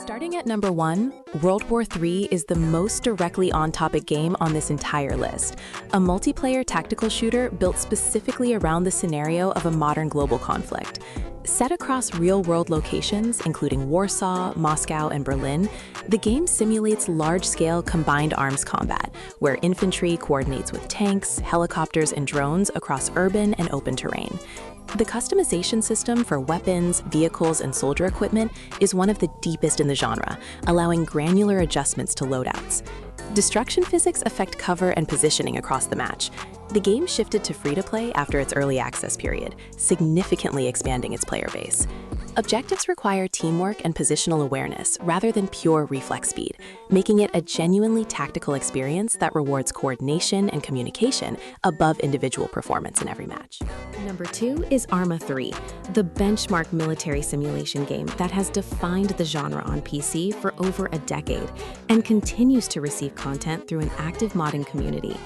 Starting at number 1, World War III is the most directly on-topic game on this entire list, a multiplayer tactical shooter built specifically around the scenario of a modern global conflict. Set across real-world locations, including Warsaw, Moscow, and Berlin, the game simulates large-scale combined arms combat, where infantry coordinates with tanks, helicopters, and drones across urban and open terrain. The customization system for weapons, vehicles, and soldier equipment is one of the deepest in the genre, allowing granular adjustments to loadouts. Destruction physics affect cover and positioning across the match. The game shifted to free-to-play after its early access period, significantly expanding its player base. Objectives require teamwork and positional awareness rather than pure reflex speed, making it a genuinely tactical experience that rewards coordination and communication above individual performance in every match. Number 2 is Arma 3, the benchmark military simulation game that has defined the genre on PC for over a decade and continues to receive content through an active modding community.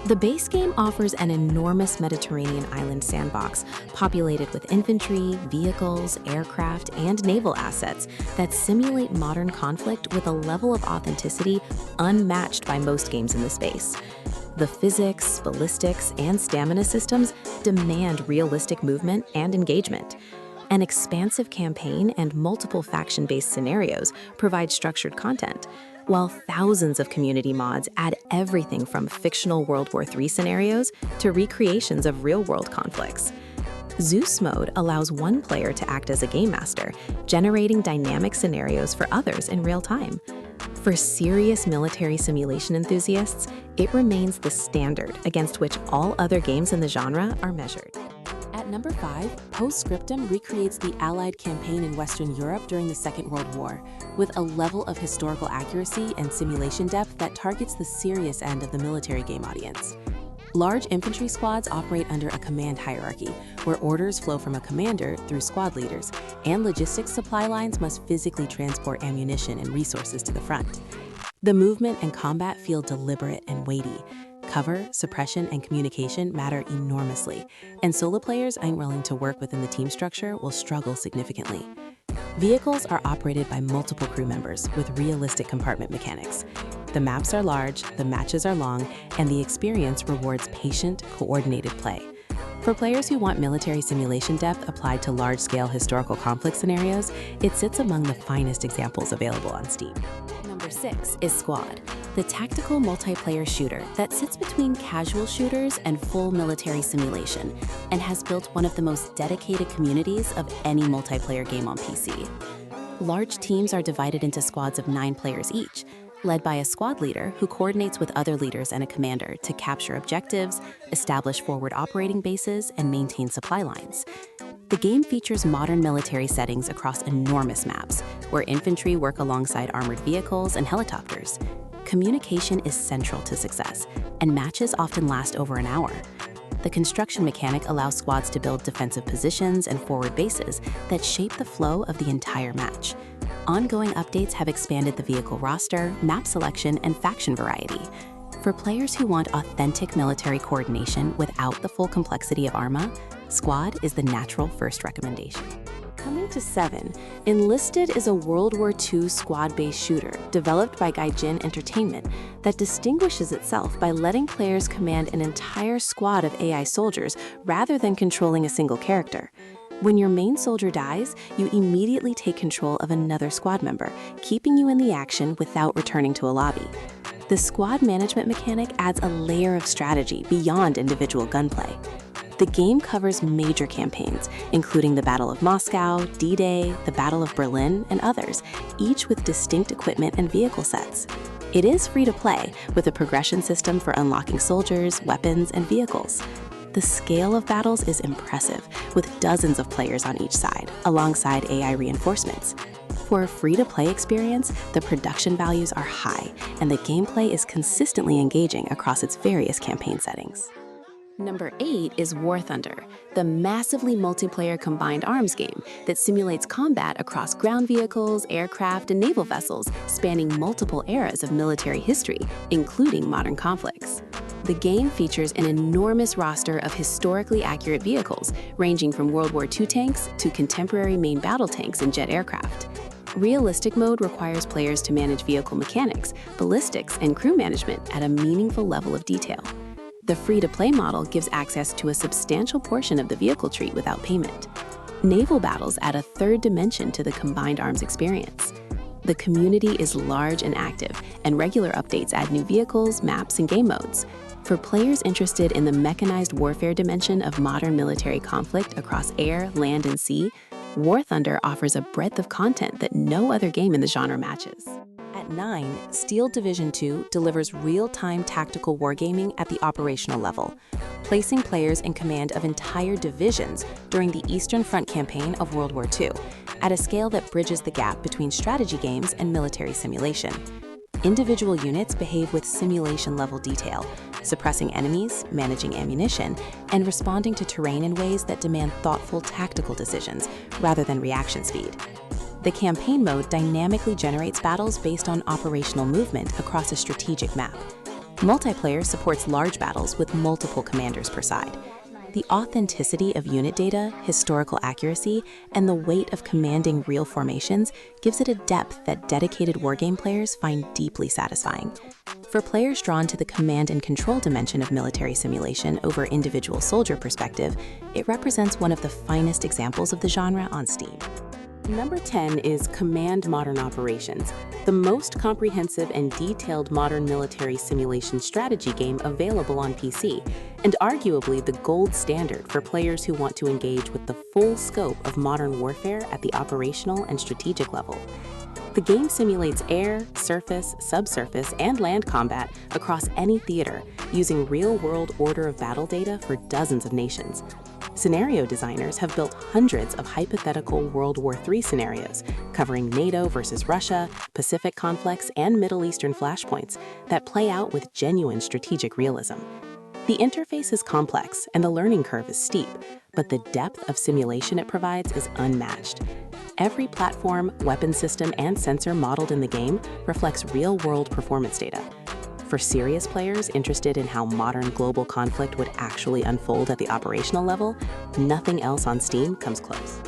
The base game offers an enormous Mediterranean island sandbox populated with infantry, vehicles, aircraft, and naval assets that simulate modern conflict with a level of authenticity unmatched by most games in the space. The physics, ballistics, and stamina systems demand realistic movement and engagement. An expansive campaign and multiple faction-based scenarios provide structured content, while thousands of community mods add everything from fictional World War III scenarios to recreations of real-world conflicts. Zeus mode allows one player to act as a game master, generating dynamic scenarios for others in real time. For serious military simulation enthusiasts, it remains the standard against which all other games in the genre are measured. At number 5, Scriptum recreates the Allied campaign in Western Europe during the Second World War, with a level of historical accuracy and simulation depth that targets the serious end of the military game audience. Large infantry squads operate under a command hierarchy, where orders flow from a commander through squad leaders, and logistics supply lines must physically transport ammunition and resources to the front. The movement and combat feel deliberate and weighty. Cover, suppression, and communication matter enormously, and solo players unwilling to work within the team structure will struggle significantly. Vehicles are operated by multiple crew members with realistic compartment mechanics. The maps are large, the matches are long, and the experience rewards patient, coordinated play. For players who want military simulation depth applied to large-scale historical conflict scenarios, it sits among the finest examples available on Steam. Number 6 is Squad, the tactical multiplayer shooter that sits between casual shooters and full military simulation, and has built one of the most dedicated communities of any multiplayer game on PC. Large teams are divided into squads of 9 players each, led by a squad leader who coordinates with other leaders and a commander to capture objectives, establish forward operating bases, and maintain supply lines. The game features modern military settings across enormous maps, where infantry work alongside armored vehicles and helicopters. Communication is central to success, and matches often last over an hour. The construction mechanic allows squads to build defensive positions and forward bases that shape the flow of the entire match. Ongoing updates have expanded the vehicle roster, map selection, and faction variety. For players who want authentic military coordination without the full complexity of Arma, Squad is the natural first recommendation. Coming to 7, Enlisted is a World War II squad-based shooter developed by Gaijin Entertainment that distinguishes itself by letting players command an entire squad of AI soldiers rather than controlling a single character. When your main soldier dies, you immediately take control of another squad member, keeping you in the action without returning to a lobby. The squad management mechanic adds a layer of strategy beyond individual gunplay. The game covers major campaigns, including the Battle of Moscow, D-Day, the Battle of Berlin, and others, each with distinct equipment and vehicle sets. It is free to play, with a progression system for unlocking soldiers, weapons, and vehicles. The scale of battles is impressive, with dozens of players on each side, alongside AI reinforcements. For a free-to-play experience, the production values are high, and the gameplay is consistently engaging across its various campaign settings. Number 8 is War Thunder, the massively multiplayer combined arms game that simulates combat across ground vehicles, aircraft, and naval vessels, spanning multiple eras of military history, including modern conflicts. The game features an enormous roster of historically accurate vehicles, ranging from World War II tanks to contemporary main battle tanks and jet aircraft. Realistic mode requires players to manage vehicle mechanics, ballistics, and crew management at a meaningful level of detail. The free-to-play model gives access to a substantial portion of the vehicle tree without payment. Naval battles add a third dimension to the combined arms experience. The community is large and active, and regular updates add new vehicles, maps, and game modes. For players interested in the mechanized warfare dimension of modern military conflict across air, land, and sea, War Thunder offers a breadth of content that no other game in the genre matches. At 9, Steel Division 2 delivers real-time tactical wargaming at the operational level, placing players in command of entire divisions during the Eastern Front campaign of World War II, at a scale that bridges the gap between strategy games and military simulation. Individual units behave with simulation-level detail, suppressing enemies, managing ammunition, and responding to terrain in ways that demand thoughtful tactical decisions rather than reaction speed. The campaign mode dynamically generates battles based on operational movement across a strategic map. Multiplayer supports large battles with multiple commanders per side. The authenticity of unit data, historical accuracy, and the weight of commanding real formations gives it a depth that dedicated wargame players find deeply satisfying. For players drawn to the command and control dimension of military simulation over individual soldier perspective, it represents one of the finest examples of the genre on Steam. Number 10 is Command Modern Operations, the most comprehensive and detailed modern military simulation strategy game available on PC, and arguably the gold standard for players who want to engage with the full scope of modern warfare at the operational and strategic level. The game simulates air, surface, subsurface, and land combat across any theater, using real-world order of battle data for dozens of nations. Scenario designers have built hundreds of hypothetical World War III scenarios, covering NATO versus Russia, Pacific conflicts, and Middle Eastern flashpoints that play out with genuine strategic realism. The interface is complex and the learning curve is steep, but the depth of simulation it provides is unmatched. Every platform, weapon system, and sensor modeled in the game reflects real-world performance data. For serious players interested in how modern global conflict would actually unfold at the operational level, nothing else on Steam comes close.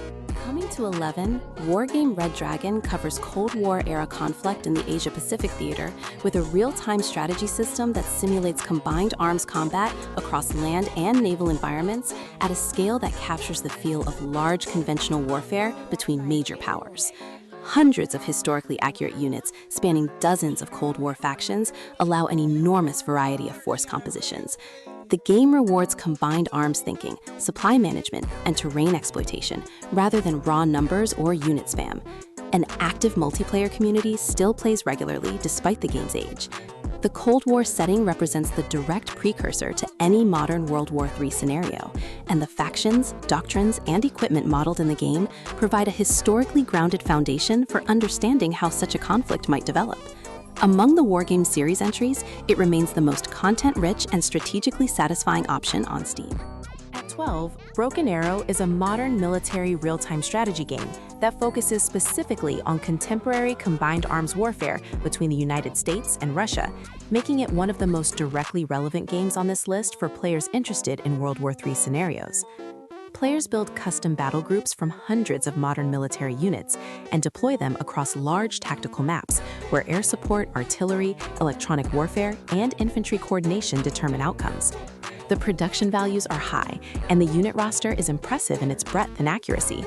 Coming to 11, Wargame Red Dragon covers Cold War-era conflict in the Asia-Pacific theater with a real-time strategy system that simulates combined arms combat across land and naval environments at a scale that captures the feel of large conventional warfare between major powers. Hundreds of historically accurate units spanning dozens of Cold War factions allow an enormous variety of force compositions. The game rewards combined arms thinking, supply management, and terrain exploitation, rather than raw numbers or unit spam. An active multiplayer community still plays regularly despite the game's age. The Cold War setting represents the direct precursor to any modern World War III scenario, and the factions, doctrines, and equipment modeled in the game provide a historically grounded foundation for understanding how such a conflict might develop. Among the Wargame series entries, it remains the most content-rich and strategically satisfying option on Steam. At 12, Broken Arrow is a modern military real-time strategy game that focuses specifically on contemporary combined arms warfare between the United States and Russia, making it one of the most directly relevant games on this list for players interested in World War III scenarios. Players build custom battle groups from hundreds of modern military units and deploy them across large tactical maps where air support, artillery, electronic warfare, and infantry coordination determine outcomes. The production values are high, and the unit roster is impressive in its breadth and accuracy.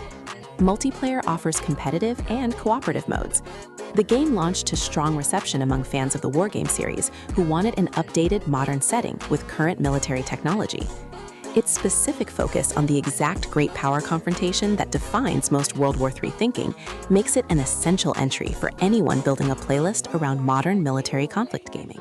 Multiplayer offers competitive and cooperative modes. The game launched to strong reception among fans of the Wargame series who wanted an updated, modern setting with current military technology. Its specific focus on the exact great power confrontation that defines most World War III thinking makes it an essential entry for anyone building a playlist around modern military conflict gaming.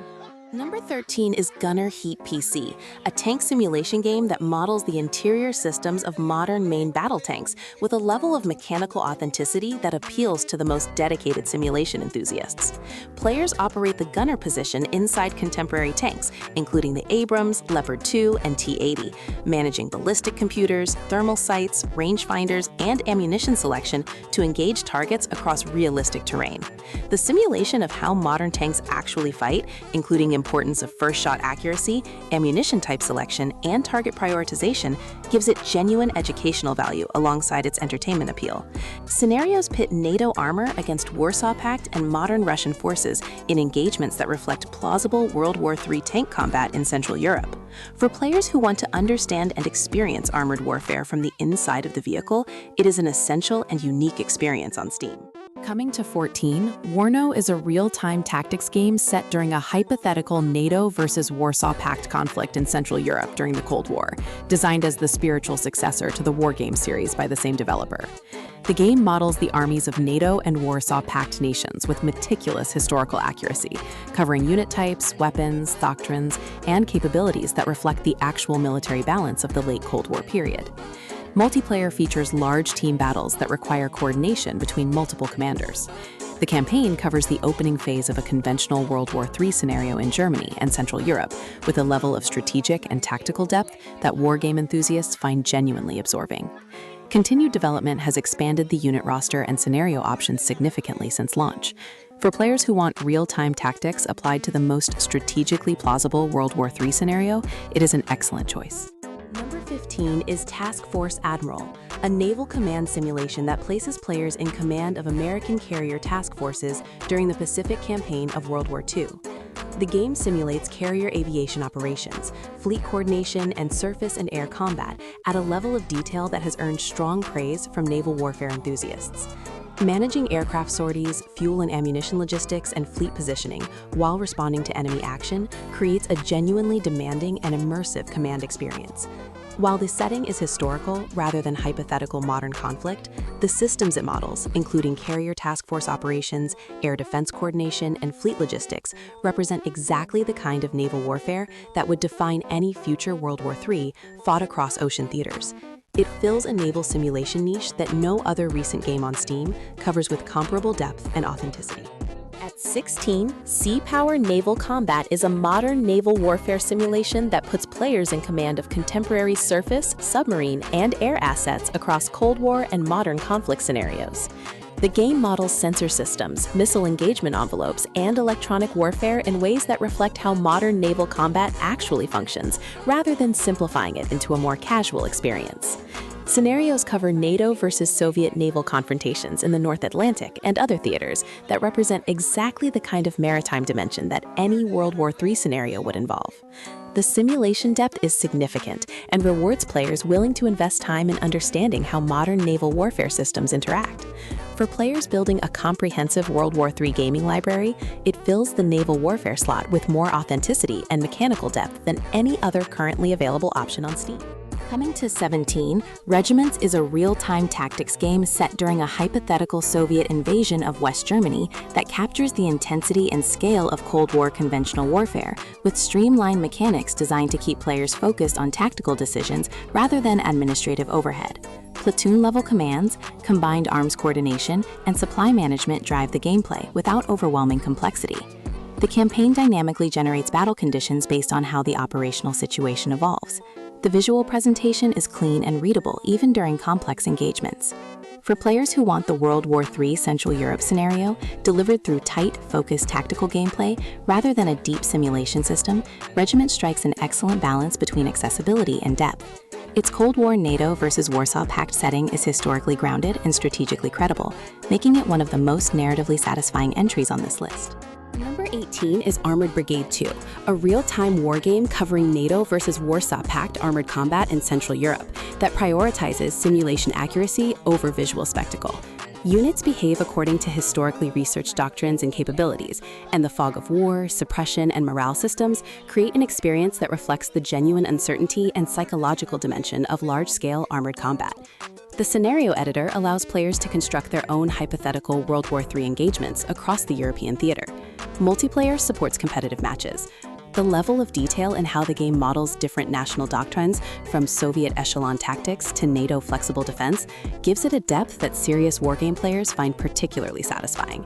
Number 13 is Gunner Heat PC, a tank simulation game that models the interior systems of modern main battle tanks with a level of mechanical authenticity that appeals to the most dedicated simulation enthusiasts. Players operate the gunner position inside contemporary tanks, including the Abrams, Leopard 2, and T-80, managing ballistic computers, thermal sights, rangefinders, and ammunition selection to engage targets across realistic terrain. The simulation of how modern tanks actually fight, including importance of first-shot accuracy, ammunition type selection, and target prioritization gives it genuine educational value alongside its entertainment appeal. Scenarios pit NATO armor against Warsaw Pact and modern Russian forces in engagements that reflect plausible World War III tank combat in Central Europe. For players who want to understand and experience armored warfare from the inside of the vehicle, it is an essential and unique experience on Steam. Coming to 14, Warno is a real-time tactics game set during a hypothetical NATO versus Warsaw Pact conflict in Central Europe during the Cold War, designed as the spiritual successor to the Wargame series by the same developer. The game models the armies of NATO and Warsaw Pact nations with meticulous historical accuracy, covering unit types, weapons, doctrines, and capabilities that reflect the actual military balance of the late Cold War period. Multiplayer features large team battles that require coordination between multiple commanders. The campaign covers the opening phase of a conventional World War III scenario in Germany and Central Europe, with a level of strategic and tactical depth that wargame enthusiasts find genuinely absorbing. Continued development has expanded the unit roster and scenario options significantly since launch. For players who want real-time tactics applied to the most strategically plausible World War III scenario, it is an excellent choice. Number 15 is Task Force Admiral, a naval command simulation that places players in command of American carrier task forces during the Pacific campaign of World War II. The game simulates carrier aviation operations, fleet coordination, and surface and air combat at a level of detail that has earned strong praise from naval warfare enthusiasts. Managing aircraft sorties, fuel and ammunition logistics, and fleet positioning while responding to enemy action creates a genuinely demanding and immersive command experience. While the setting is historical rather than hypothetical modern conflict, the systems it models, including carrier task force operations, air defense coordination, and fleet logistics, represent exactly the kind of naval warfare that would define any future World War III fought across ocean theaters. It fills a naval simulation niche that no other recent game on Steam covers with comparable depth and authenticity. At 16, Sea Power Naval Combat is a modern naval warfare simulation that puts players in command of contemporary surface, submarine, and air assets across Cold War and modern conflict scenarios. The game models sensor systems, missile engagement envelopes, and electronic warfare in ways that reflect how modern naval combat actually functions, rather than simplifying it into a more casual experience. Scenarios cover NATO versus Soviet naval confrontations in the North Atlantic and other theaters that represent exactly the kind of maritime dimension that any World War III scenario would involve. The simulation depth is significant and rewards players willing to invest time in understanding how modern naval warfare systems interact. For players building a comprehensive World War III gaming library, it fills the naval warfare slot with more authenticity and mechanical depth than any other currently available option on Steam. Coming to 17, Regiments is a real-time tactics game set during a hypothetical Soviet invasion of West Germany that captures the intensity and scale of Cold War conventional warfare, with streamlined mechanics designed to keep players focused on tactical decisions rather than administrative overhead. Platoon-level commands, combined arms coordination, and supply management drive the gameplay without overwhelming complexity. The campaign dynamically generates battle conditions based on how the operational situation evolves. The visual presentation is clean and readable even during complex engagements. For players who want the World War III Central Europe scenario delivered through tight, focused tactical gameplay rather than a deep simulation system, Regiment strikes an excellent balance between accessibility and depth. Its Cold War NATO versus Warsaw Pact setting is historically grounded and strategically credible, making it one of the most narratively satisfying entries on this list. Number 18 is Armored Brigade 2, a real-time wargame covering NATO versus Warsaw Pact armored combat in Central Europe that prioritizes simulation accuracy over visual spectacle. Units behave according to historically researched doctrines and capabilities, and the fog of war, suppression, and morale systems create an experience that reflects the genuine uncertainty and psychological dimension of large-scale armored combat. The scenario editor allows players to construct their own hypothetical World War III engagements across the European theater. Multiplayer supports competitive matches. The level of detail in how the game models different national doctrines, from Soviet echelon tactics to NATO flexible defense, gives it a depth that serious wargame players find particularly satisfying.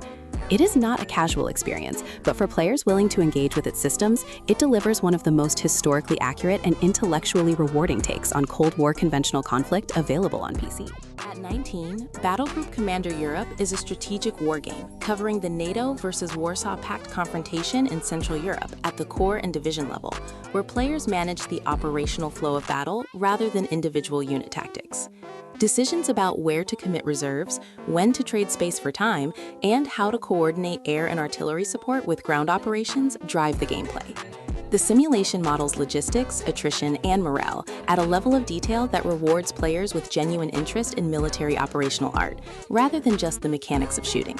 It is not a casual experience, but for players willing to engage with its systems, it delivers one of the most historically accurate and intellectually rewarding takes on Cold War conventional conflict available on PC. At 19, Battlegroup Commander Europe is a strategic wargame covering the NATO versus Warsaw Pact confrontation in Central Europe at the corps and division level, where players manage the operational flow of battle rather than individual unit tactics. Decisions about where to commit reserves, when to trade space for time, and how to coordinate air and artillery support with ground operations drive the gameplay. The simulation models logistics, attrition, and morale at a level of detail that rewards players with genuine interest in military operational art, rather than just the mechanics of shooting.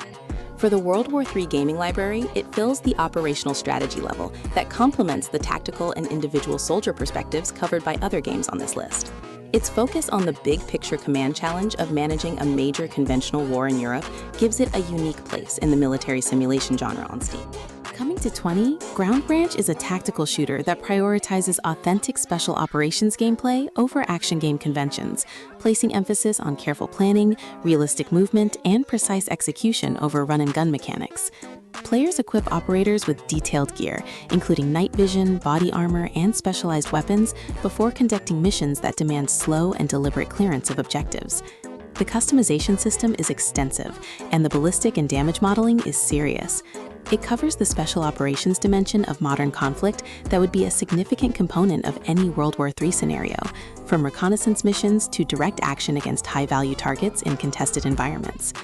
For the World War III gaming library, it fills the operational strategy level that complements the tactical and individual soldier perspectives covered by other games on this list. Its focus on the big-picture command challenge of managing a major conventional war in Europe gives it a unique place in the military simulation genre on Steam. Coming to 20, Ground Branch is a tactical shooter that prioritizes authentic special operations gameplay over action game conventions, placing emphasis on careful planning, realistic movement, and precise execution over run-and-gun mechanics. Players equip operators with detailed gear, including night vision, body armor, and specialized weapons, before conducting missions that demand slow and deliberate clearance of objectives. The customization system is extensive, and the ballistic and damage modeling is serious. It covers the special operations dimension of modern conflict that would be a significant component of any World War III scenario, from reconnaissance missions to direct action against high-value targets in contested environments.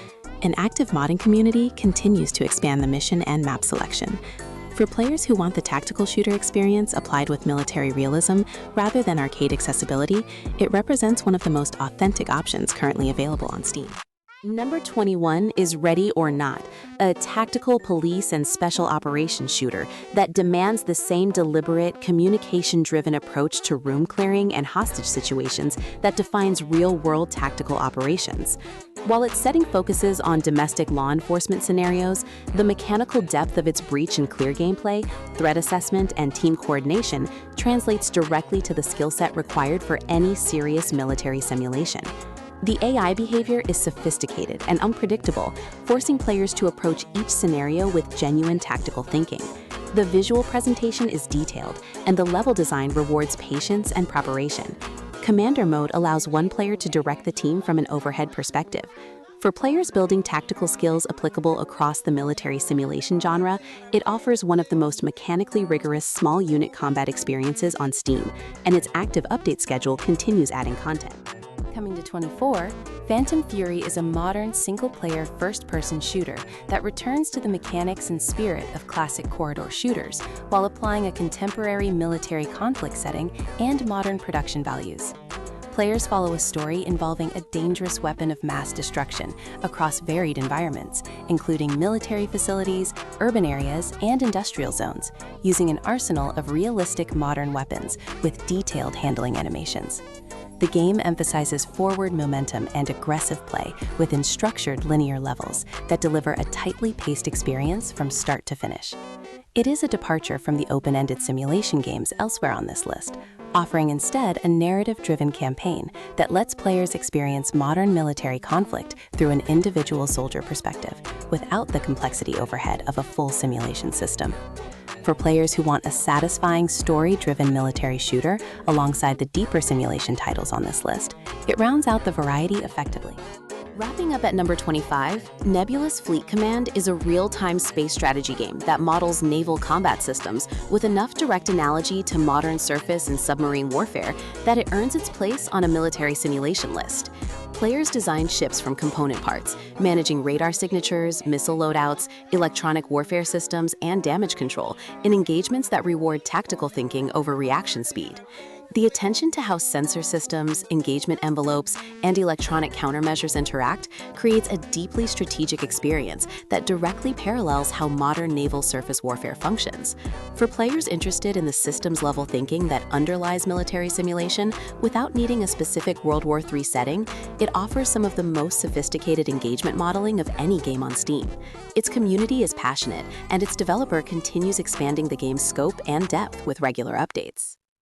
An active modding community continues to expand the mission and map selection. For players who want the tactical shooter experience applied with military realism rather than arcade accessibility, it represents one of the most authentic options currently available on Steam. Number 21 is Ready or Not, a tactical police and special operations shooter that demands the same deliberate, communication-driven approach to room clearing and hostage situations that defines real-world tactical operations. While its setting focuses on domestic law enforcement scenarios, the mechanical depth of its breach and clear gameplay, threat assessment, and team coordination translates directly to the skill set required for any serious military simulation. The AI behavior is sophisticated and unpredictable, forcing players to approach each scenario with genuine tactical thinking. The visual presentation is detailed, and the level design rewards patience and preparation. Commander mode allows one player to direct the team from an overhead perspective. For players building tactical skills applicable across the military simulation genre, it offers one of the most mechanically rigorous small unit combat experiences on Steam, and its active update schedule continues adding content. Coming to 24, Phantom Fury is a modern single-player first-person shooter that returns to the mechanics and spirit of classic corridor shooters while applying a contemporary military conflict setting and modern production values. Players follow a story involving a dangerous weapon of mass destruction across varied environments, including military facilities, urban areas, and industrial zones, using an arsenal of realistic modern weapons with detailed handling animations. The game emphasizes forward momentum and aggressive play within structured linear levels that deliver a tightly paced experience from start to finish. It is a departure from the open-ended simulation games elsewhere on this list, offering instead a narrative-driven campaign that lets players experience modern military conflict through an individual soldier perspective, without the complexity overhead of a full simulation system. For players who want a satisfying, story-driven military shooter alongside the deeper simulation titles on this list, it rounds out the variety effectively. Wrapping up at number 25, Nebulous Fleet Command is a real-time space strategy game that models naval combat systems with enough direct analogy to modern surface and submarine warfare that it earns its place on a military simulation list. Players design ships from component parts, managing radar signatures, missile loadouts, electronic warfare systems, and damage control in engagements that reward tactical thinking over reaction speed. The attention to how sensor systems, engagement envelopes, and electronic countermeasures interact creates a deeply strategic experience that directly parallels how modern naval surface warfare functions. For players interested in the systems-level thinking that underlies military simulation without needing a specific World War III setting, it offers some of the most sophisticated engagement modeling of any game on Steam. Its community is passionate, and its developer continues expanding the game's scope and depth with regular updates.